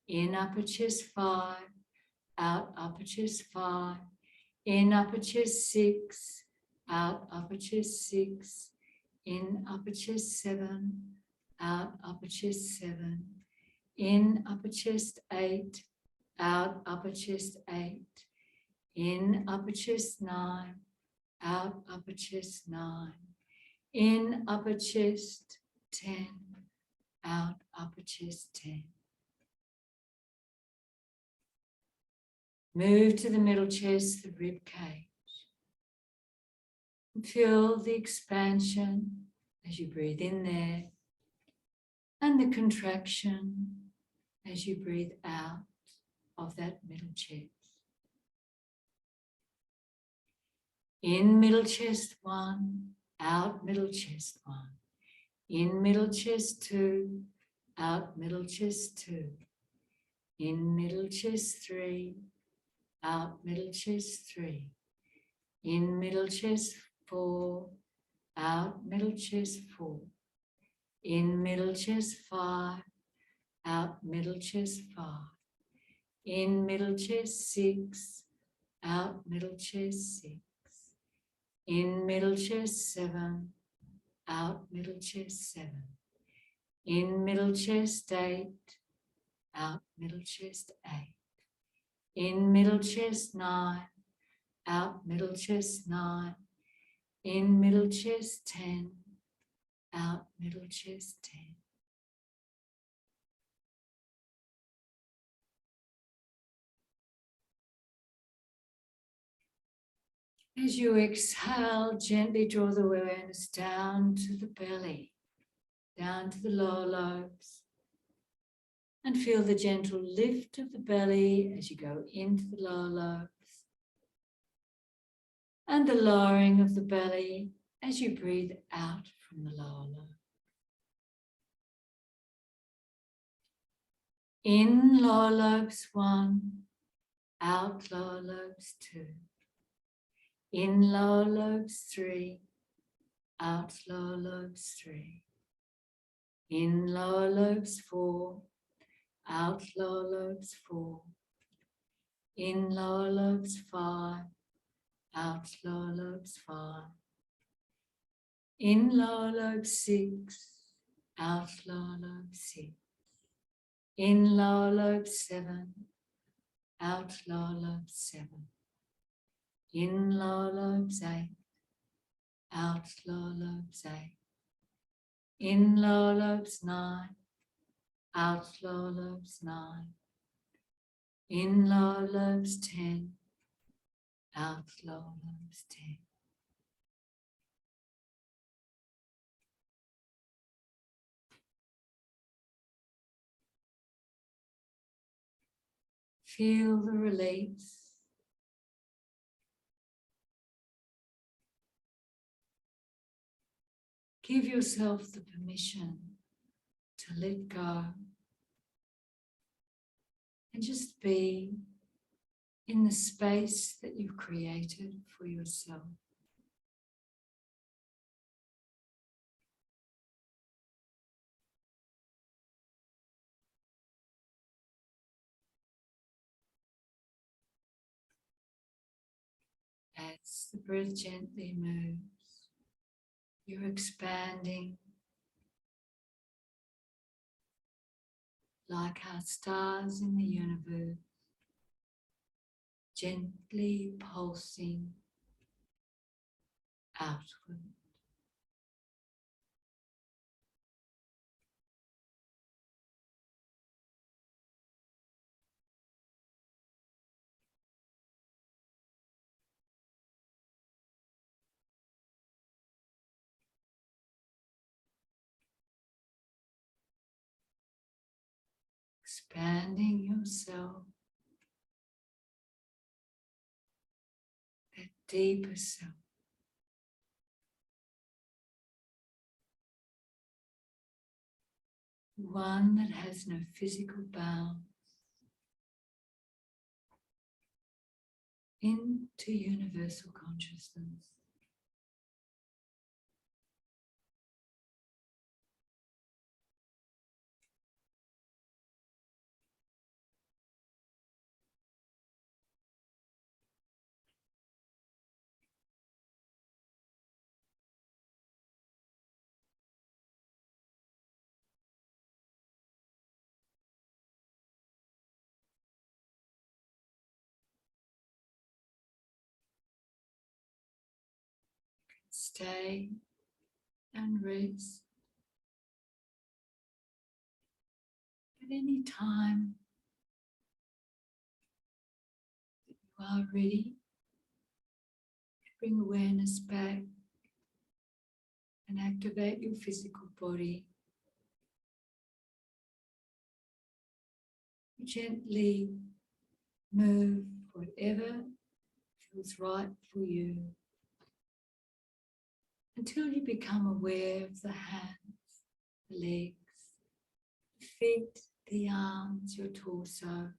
In upper chest 5, out upper chest 5. In upper chest 6, out upper chest 6. In upper chest 7, out upper chest 7. In upper chest 8, out upper chest 8. In upper chest 9, out upper chest 9. In upper chest 10, out upper chest 10. Move to the middle chest, the rib cage. Feel the expansion as you breathe in there, and the contraction as you breathe out of that middle chest. In middle chest 1, out middle chest 1. In middle chest 2, out middle chest 2. In middle chest 3, out middle chest 3. In middle chest 4, out middle chest 4. In middle chest 5, out middle chest 5. In middle chest 6, out middle chest 6. In middle chest 7, out middle chest 7. In middle chest 8, out middle chest 8. In middle chest 9, out middle chest 9. In middle chest 10, out middle chest 10. As you exhale, gently draw the awareness down to the belly, down to the lower lobes, and feel the gentle lift of the belly as you go into the lower lobes, and the lowering of the belly as you breathe out from the lower lobe. In lower lobes 1, out lower lobes 2. In lower lobes 3, out lower lobes 3. In lower lobes 4, out lower lobes 4. In lower lobes 5, out lower lobes 5. In lower lobe 6, out lower lobe 6. In lower lobe 7, out lower lobe 7. In lower lobes 8, out lower lobes 8. In lower lobes 9, out lower lobes 9. In lower lobes 10, out lower lobes 10. Feel the release. Give yourself the permission to let go and just be in the space that you've created for yourself. As the breath gently moves, you're expanding like our stars in the universe, gently pulsing outward. expanding yourself, that deeper self. One that has no physical bounds, into universal consciousness. Stay and rest at any time that you are ready to bring awareness back and activate your physical body. Gently move whatever feels right for you until you become aware of the hands, the legs, the feet, the arms, your torso.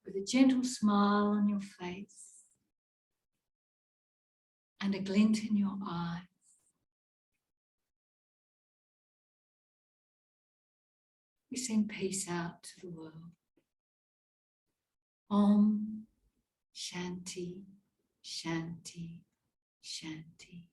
With a gentle smile on your face and a glint in your eyes, we send peace out to the world. Om Shanti, Shanti, Shanti.